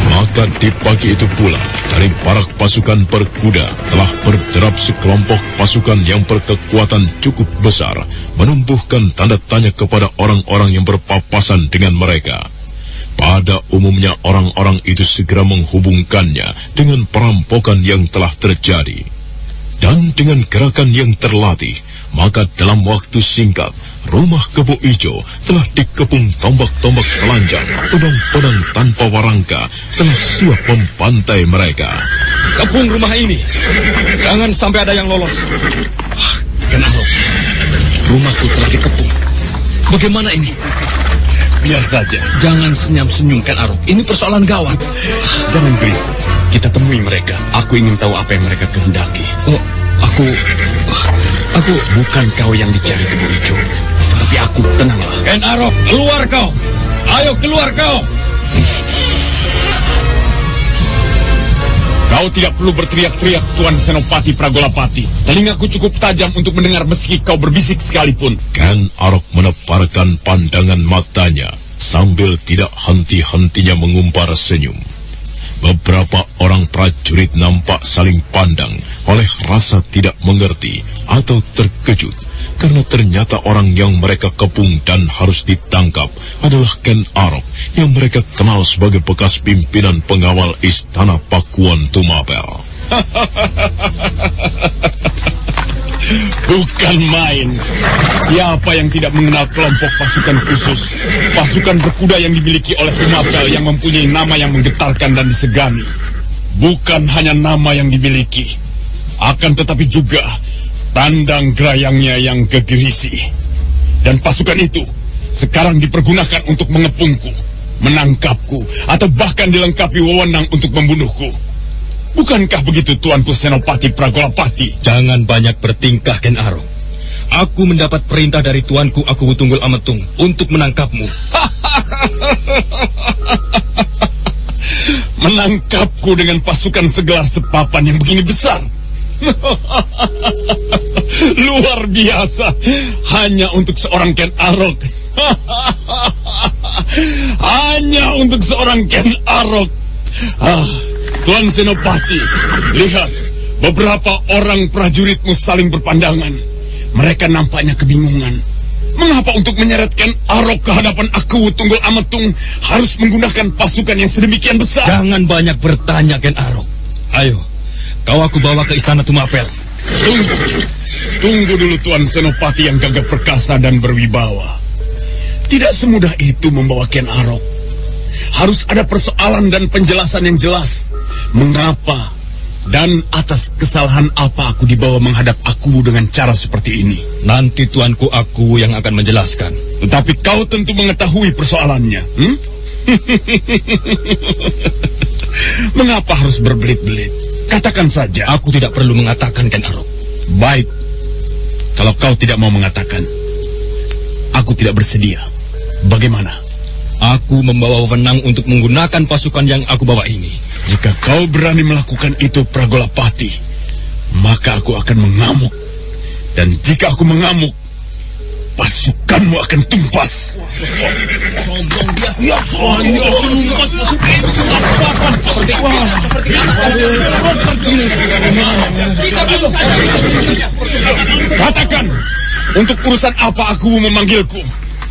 Maka di pagi itu pula, dari barak pasukan berkuda telah berderap sekelompok pasukan yang berkekuatan cukup besar, menumbuhkan tanda tanya kepada orang-orang yang berpapasan dengan mereka. Pada umumnya orang-orang itu segera menghubungkannya dengan perampokan yang telah terjadi. Dan dengan gerakan yang terlatih, maka dalam waktu singkat, rumah Kebo Ijo telah dikepung tombak-tombak telanjang, pedang-pedang tanpa warangka telah siap membantai mereka. Kepung rumah ini, jangan sampai ada yang lolos. Ken Arok, rumahku telah dikepung. Bagaimana ini? Biar saja. Jangan senyum-senyum, Ken Arok. Ini persoalan gawat. Jangan berisik. Kita temui mereka. Aku ingin tahu apa yang mereka kehendaki. Aku bukan kau yang dicari Kebo Ijo, tapi aku. Tenanglah. Ken Arok, keluar kau. Ayo keluar kau. Kau tidak perlu berteriak-teriak, Tuan Senopati Pragolapati. Telingaku cukup tajam untuk mendengar meski kau berbisik sekalipun. Ken Arok meneparkan pandangan matanya sambil tidak henti-hentinya mengumpar senyum. Beberapa orang prajurit nampak saling pandang oleh rasa tidak mengerti atau terkejut karena ternyata orang yang mereka kepung dan harus ditangkap adalah Ken Arok yang mereka kenal sebagai bekas pimpinan pengawal Istana Pakuwon Tumapel. Bukan main. Siapa yang tidak mengenal kelompok pasukan khusus, pasukan berkuda yang dimiliki oleh Tumapel yang mempunyai nama yang menggetarkan dan disegani. Bukan hanya nama yang dimiliki, akan tetapi juga tandang gerayangnya yang gegerisi. Dan pasukan itu sekarang dipergunakan untuk mengepungku, menangkapku, atau bahkan dilengkapi wewenang untuk membunuhku. Bukankah begitu, Tuanku Senopati Pragolapati? Jangan banyak bertingkah, Ken Arok. Aku mendapat perintah dari Tuanku Aku Tunggul Ametung untuk menangkapmu. Menangkapku dengan pasukan segelar sepapan yang begini besar? Luar biasa. Hanya untuk seorang Ken Arok. Hanya untuk seorang Ken Arok. Tuan Senopati, lihat, beberapa orang prajuritmu saling berpandangan. Mereka nampaknya kebingungan. Mengapa untuk menyeret Ken Arok ke hadapan Aku Tunggul Ametung harus menggunakan pasukan yang sedemikian besar? Jangan banyak bertanya, Ken Arok. Ayo, kau aku bawa ke Istana Tumapel. Tunggu dulu, Tuan Senopati yang gagah perkasa dan berwibawa. Tidak semudah itu membawa Ken Arok. Harus ada persoalan dan penjelasan yang jelas. Mengapa dan atas kesalahan apa aku dibawa menghadap Aku dengan cara seperti ini? Nanti Tuanku Aku yang akan menjelaskan. Tetapi kau tentu mengetahui persoalannya. Mengapa harus berbelit-belit? Katakan saja. Aku tidak perlu mengatakan, Ken Arok. Baik. Kalau kau tidak mau mengatakan, aku tidak bersedia. Bagaimana? Aku membawa wewenang untuk menggunakan pasukan yang aku bawa ini. Jika kau berani melakukan itu, Pragolapati, maka aku akan mengamuk. Dan jika aku mengamuk, pasukanmu akan tumpas. Sombong dia. Ya, sombong. Tumpas pasukan. Katakan, untuk urusan apa aku memanggilku?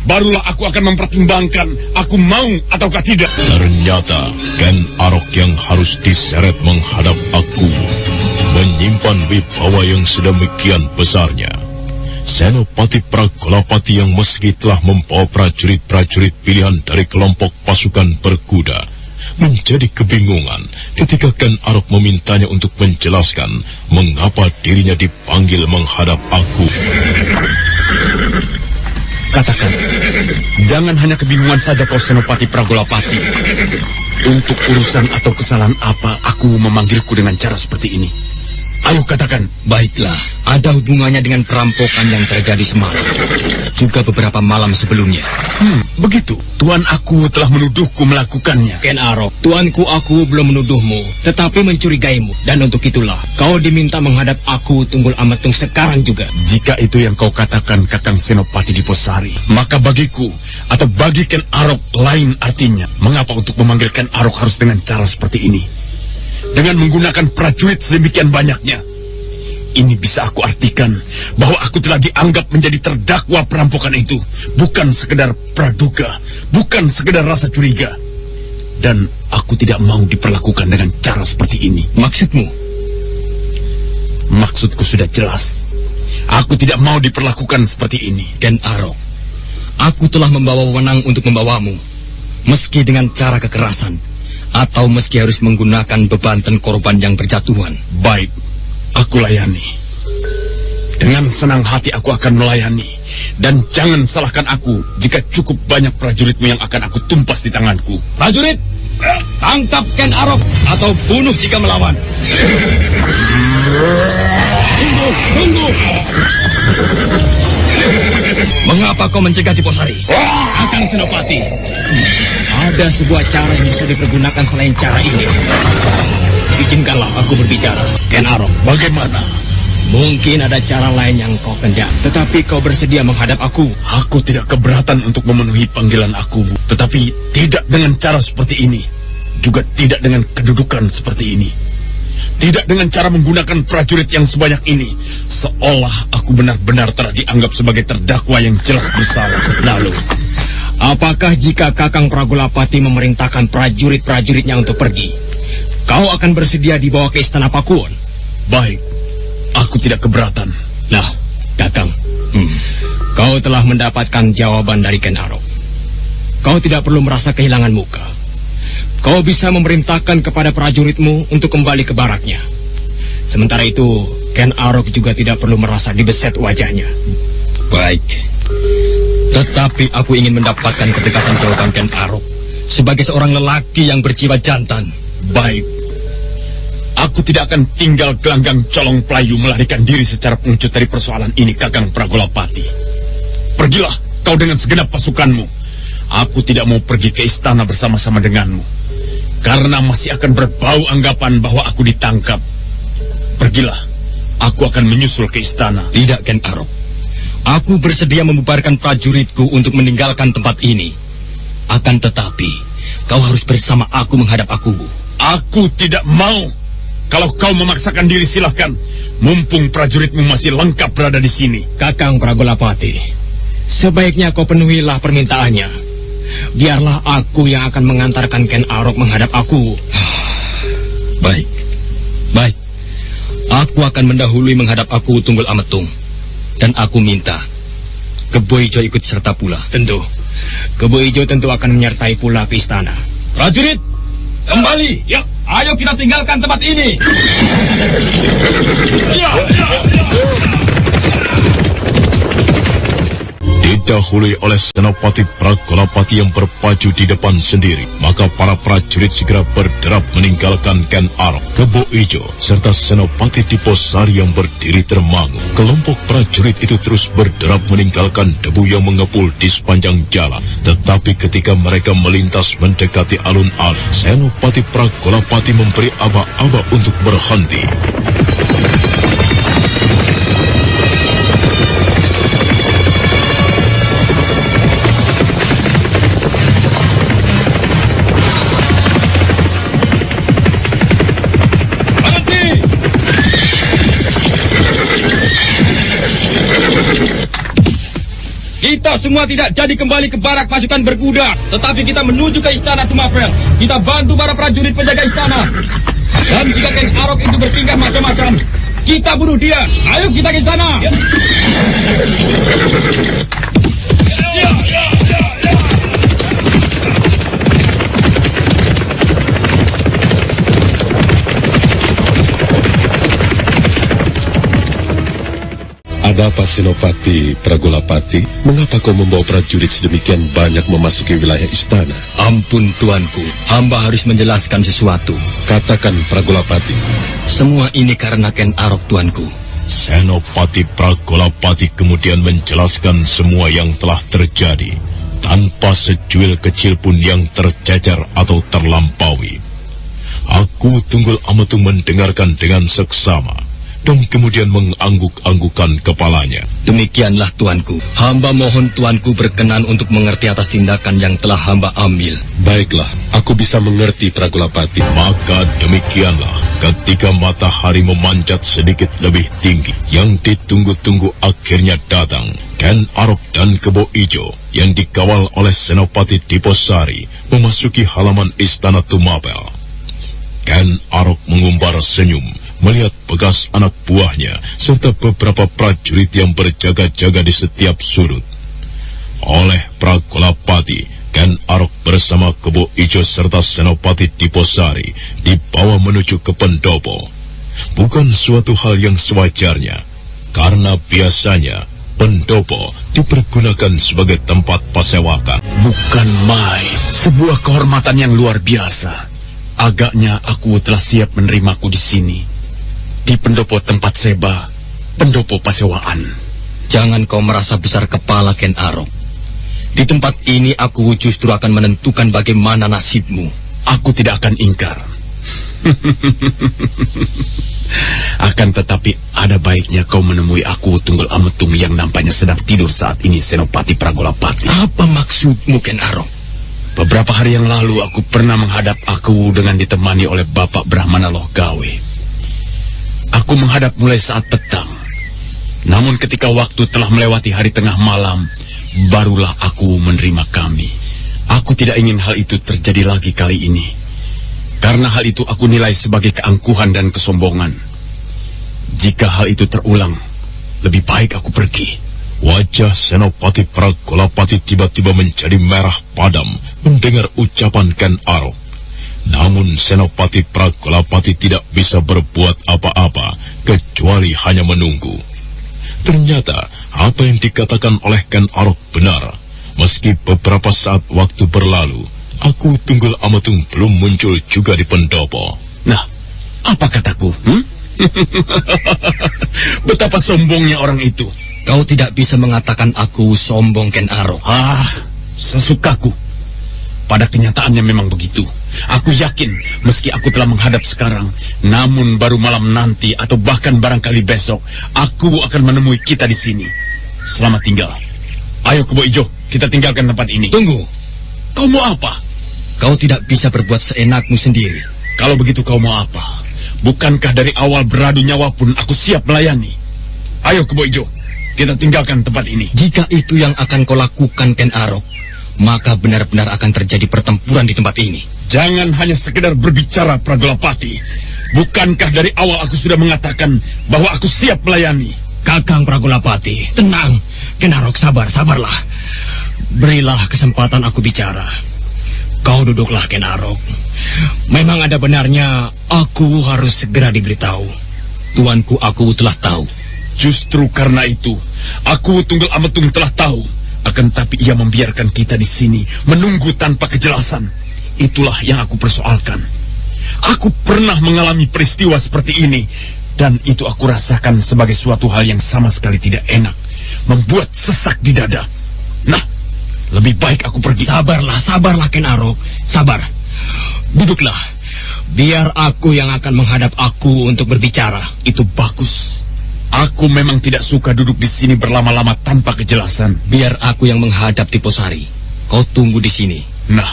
Barulah aku akan mempertimbangkan aku mau ataukah tidak. Ternyata Ken Arok yang harus diseret menghadap aku menyimpan wibawa yang sedemikian besarnya. Senopati Pragolapati yang meski telah membawa prajurit-prajurit pilihan dari kelompok pasukan berkuda menjadi kebingungan ketika Ken Arok memintanya untuk menjelaskan mengapa dirinya dipanggil menghadap aku. Katakan, jangan hanya kebingungan saja kau Senopati Pragolapati. Untuk urusan atau kesalahan apa aku memanggilku dengan cara seperti ini? Ayo katakan. Baiklah, ada hubungannya dengan perampokan yang terjadi semalam. Juga beberapa malam sebelumnya. Begitu. Tuan aku telah menuduhku melakukannya. Ken Arok, tuanku aku belum menuduhmu, tetapi mencurigaimu. Dan untuk itulah, kau diminta menghadap aku Tunggul Ametung sekarang juga. Jika itu yang kau katakan Kakang Senopati Diposari, maka bagiku, atau bagi Ken Arok lain artinya. Mengapa untuk memanggil Ken Arok harus dengan cara seperti ini? Dengan menggunakan prajurit sedemikian banyaknya. Ini bisa aku artikan bahwa aku telah dianggap menjadi terdakwa perampokan itu. Bukan sekedar praduga, bukan sekedar rasa curiga. Dan aku tidak mau diperlakukan dengan cara seperti ini. Maksudmu? Maksudku sudah jelas. Aku tidak mau diperlakukan seperti ini. Ken Arok, aku telah membawa wewenang untuk membawamu. Meski dengan cara kekerasan, atau meski harus menggunakan bebanten korban yang berjatuhan. Baik, aku layani. Dengan senang hati aku akan melayani. Dan jangan salahkan aku jika cukup banyak prajuritmu yang akan aku tumpas di tanganku. Prajurit, tangkap Ken Arok atau bunuh jika melawan. Tunggu. Mengapa kau mencegah Diposari? Kakang Senopati, ada sebuah cara yang bisa dipergunakan selain cara ini. Izinkanlah aku berbicara, Ken Arok. Bagaimana? Mungkin ada cara lain yang kau kehendaki, tetapi kau bersedia menghadap aku. Aku tidak keberatan untuk memenuhi panggilan aku, tetapi tidak dengan cara seperti ini. Juga tidak dengan kedudukan seperti ini. Tidak dengan cara menggunakan prajurit yang sebanyak ini. Seolah aku benar-benar telah dianggap sebagai terdakwa yang jelas bersalah. Lalu, apakah jika Kakang Pragolapati memerintahkan prajurit-prajuritnya untuk pergi, kau akan bersedia dibawa ke Istana Pakuwon? Baik, aku tidak keberatan. Nah, Kakang, kau telah mendapatkan jawaban dari Ken Arok. Kau tidak perlu merasa kehilangan muka. Kau bisa memerintahkan kepada prajuritmu untuk kembali ke baraknya. Sementara itu, Ken Arok juga tidak perlu merasa dibeset wajahnya. Baik. Tetapi aku ingin mendapatkan ketegasan jawaban Ken Arok sebagai seorang lelaki yang berjiwa jantan. Baik. Aku tidak akan tinggal gelanggang colong pelayu melarikan diri secara pengecut dari persoalan ini, Kakang Pragolapati. Pergilah kau dengan segenap pasukanmu. Aku tidak mau pergi ke istana bersama-sama denganmu. Karena masih akan berbau anggapan bahwa aku ditangkap. Pergilah, aku akan menyusul ke istana. Tidak, Ken Arok. Aku bersedia membubarkan prajuritku untuk meninggalkan tempat ini. Akan tetapi, kau harus bersama aku menghadap aku. Aku tidak mau. Kalau kau memaksakan diri silahkan. Mumpung prajuritmu masih lengkap berada di sini. Kakang Pragolapati, sebaiknya kau penuhilah permintaannya. Biarlah aku yang akan mengantarkan Ken Arok menghadap aku. Baik. Aku akan mendahului menghadap aku Tunggul Ametung. Dan aku minta Kebo Ijo ikut serta pula. Tentu. Kebo Ijo tentu akan menyertai pula ke istana. Prajurit, kembali. Ya, ayo kita tinggalkan tempat ini. Di didahului oleh Senopati Pragolapati yang berpacu di depan sendiri. Maka para prajurit segera berderap meninggalkan Ken Arok, Kebo Ijo, serta Senopati Diposari yang berdiri termangu. Kelompok prajurit itu terus berderap meninggalkan debu yang mengepul di sepanjang jalan. Tetapi ketika mereka melintas mendekati alun-alun, Senopati Pragolapati memberi aba-aba untuk berhenti. Kita semua tidak jadi kembali ke barak pasukan berkuda, tetapi kita menuju ke istana Tumapel. Kita bantu para prajurit penjaga istana. Dan jika Ken Arok itu bertingkah macam-macam, kita bunuh dia. Ayo kita ke istana. Ada apa Senopati Pragolapati? Mengapa kau membawa prajurit sedemikian banyak memasuki wilayah istana? Ampun tuanku, hamba harus menjelaskan sesuatu. Katakan Pragolapati. Semua ini karena Ken Arok tuanku. Senopati Pragolapati kemudian menjelaskan semua yang telah terjadi, tanpa secuil kecil pun yang tercecer atau terlampaui. Aku Tunggul Ametung mendengarkan dengan seksama, dan kemudian mengangguk-anggukan kepalanya. Demikianlah tuanku. Hamba mohon tuanku berkenan untuk mengerti atas tindakan yang telah hamba ambil. Baiklah, aku bisa mengerti Pragolapati. Maka demikianlah, ketika matahari memanjat sedikit lebih tinggi, yang ditunggu-tunggu akhirnya datang. Ken Arok dan Kebo Ijo yang dikawal oleh Senopati Diposari memasuki halaman istana Tumapel. Ken Arok mengumbar senyum melihat bekas anak buahnya serta beberapa prajurit yang berjaga-jaga di setiap sudut. Oleh Pragolapati, Ken Arok bersama Kebo Ijo serta Senopati Diposari dibawa menuju ke pendopo. Bukan suatu hal yang sewajarnya, karena biasanya pendopo dipergunakan sebagai tempat pasewakan. Bukan main, sebuah kehormatan yang luar biasa. Agaknya aku telah siap menerimaku di sini, di pendopo tempat seba, pendopo pasewaan. Jangan kau merasa besar kepala, Ken Arok. Di tempat ini aku justru akan menentukan bagaimana nasibmu. Aku tidak akan ingkar. Akan tetapi ada baiknya kau menemui aku Tunggul Ametung yang nampaknya sedang tidur saat ini, Senopati Pragolapati. Apa maksudmu, Ken Arok? Beberapa hari yang lalu aku pernah menghadap aku dengan ditemani oleh Bapak Brahmana Lohgawe. Aku menghadap mulai saat petang. Namun ketika waktu telah melewati hari tengah malam, barulah aku menerima kami. Aku tidak ingin hal itu terjadi lagi kali ini. Karena hal itu aku nilai sebagai keangkuhan dan kesombongan. Jika hal itu terulang, lebih baik aku pergi. Wajah Senopati Pragolapati tiba-tiba menjadi merah padam mendengar ucapan Ken Arok. Namun Senopati Pragolapati tidak bisa berbuat apa-apa kecuali hanya menunggu. Ternyata apa yang dikatakan oleh Ken Arok benar. Meski beberapa saat waktu berlalu, aku Tunggul Ametung belum muncul juga di pendopo. Nah, apa kataku? Betapa sombongnya orang itu. Kau tidak bisa mengatakan aku sombong, Ken Arok. Sesukaku. Pada kenyataannya memang begitu. Aku yakin, meski aku telah menghadap sekarang, namun baru malam nanti atau bahkan barangkali besok, aku akan menemui kita di sini. Selamat tinggal. Ayo Kebo Ijo, kita tinggalkan tempat ini. Tunggu. Kau mau apa? Kau tidak bisa berbuat seenakmu sendiri. Kalau begitu kau mau apa? Bukankah dari awal beradu nyawa pun aku siap melayani? Ayo Kebo Ijo, kita tinggalkan tempat ini. Jika itu yang akan kau lakukan, Ken Arok, maka benar-benar akan terjadi pertempuran di tempat ini. Jangan hanya sekedar berbicara, Pragolapati. Bukankah dari awal aku sudah mengatakan bahwa aku siap melayani? Kakang Pragolapati, tenang. Ken Arok, sabarlah. Berilah kesempatan aku bicara. Kau duduklah, Ken Arok. Memang ada benarnya aku harus segera diberitahu. Tuanku, aku telah tahu. Justru karena itu, aku Tunggul Ametung telah tahu Akan tapi ia membiarkan kita di sini menunggu tanpa kejelasan. Itulah yang aku persoalkan. Aku pernah mengalami peristiwa seperti ini, dan itu aku rasakan sebagai suatu hal yang sama sekali tidak enak, membuat sesak di dada. Nah, lebih baik aku pergi. Sabarlah Ken Arok. Sabar. Duduklah. Biar aku yang akan menghadap aku untuk berbicara. Itu bagus. Aku memang tidak suka duduk di sini berlama-lama tanpa kejelasan. Biar aku yang menghadap Tiposari. Kau tunggu di sini. Nah,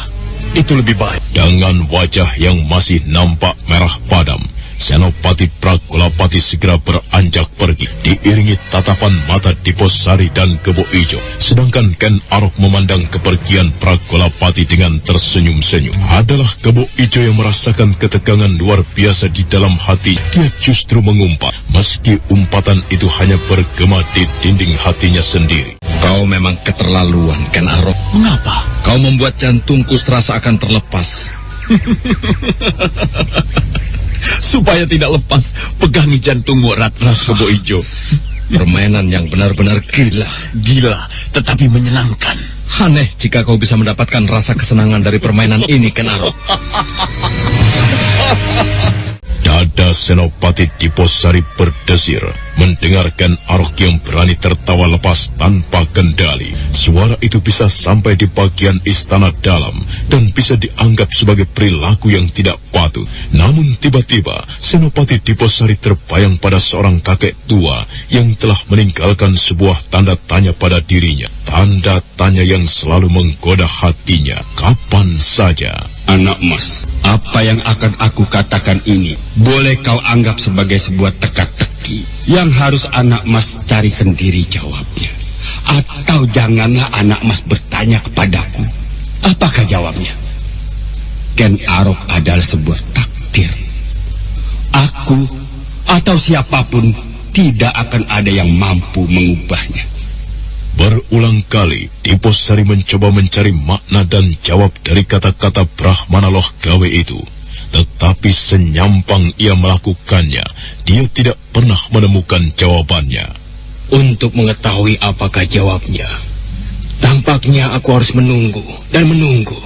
itu lebih baik. Dengan wajah yang masih nampak merah padam, Senopati Pragolapati segera beranjak pergi, diiringi tatapan mata Diposari dan Kebo Ijo. Sedangkan Ken Arok memandang kepergian Pragolapati dengan tersenyum-senyum. Adalah Kebo Ijo yang merasakan ketegangan luar biasa di dalam hati. Dia justru mengumpat, meski umpatan itu hanya bergema di dinding hatinya sendiri. Kau memang keterlaluan, Ken Arok. Mengapa? Kau membuat jantungku terasa akan terlepas. Supaya tidak lepas, pegangi jantungmu erat-erat, Kebo Ijo. Permainan yang benar-benar gila. Gila, tetapi menyenangkan. Aneh jika kau bisa mendapatkan rasa kesenangan dari permainan ini, Ken Arok. Dada Senopati Diposari berdesir mendengar Ken Arok yang berani tertawa lepas tanpa kendali. Suara itu bisa sampai di bagian istana dalam dan bisa dianggap sebagai perilaku yang tidak patut. Namun tiba-tiba Senopati Diposari terbayang pada seorang kakek tua yang telah meninggalkan sebuah tanda tanya pada dirinya. Tanda tanya yang selalu menggoda hatinya kapan saja. Anak Mas, apa yang akan aku katakan ini boleh kau anggap sebagai sebuah teka-teki yang harus anak Mas cari sendiri jawabnya. Atau janganlah anak Mas bertanya kepadaku. Apakah jawabnya? Ken Arok adalah sebuah takdir. Aku atau siapapun tidak akan ada yang mampu mengubahnya. Berulang kali Diposari mencoba mencari makna dan jawab dari kata-kata Brahmana Loh Gawe itu. Tetapi senyampang ia melakukannya, dia tidak pernah menemukan jawabannya. Untuk mengetahui apakah jawabnya, tampaknya aku harus menunggu dan menunggu.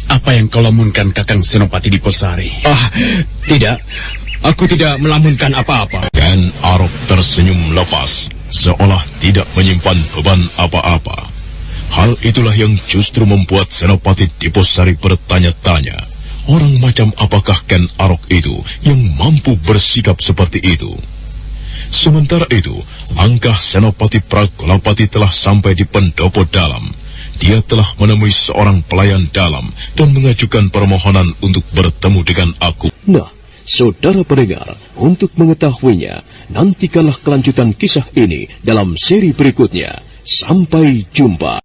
Apa yang kau lamunkan, Kakang Senopati Diposari? Tidak. Aku tidak melamunkan apa-apa. Ken Arok tersenyum lepas, seolah tidak menyimpan beban apa-apa. Hal itulah yang justru membuat Senopati Diposari bertanya-tanya, orang macam apakah Ken Arok itu yang mampu bersikap seperti itu? Sementara itu, langkah Senopati Pragolapati telah sampai di pendopo dalam. Dia telah menemui seorang pelayan dalam dan mengajukan permohonan untuk bertemu dengan aku. Nah, saudara pendengar, untuk mengetahuinya, nantikanlah kelanjutan kisah ini dalam seri berikutnya. Sampai jumpa.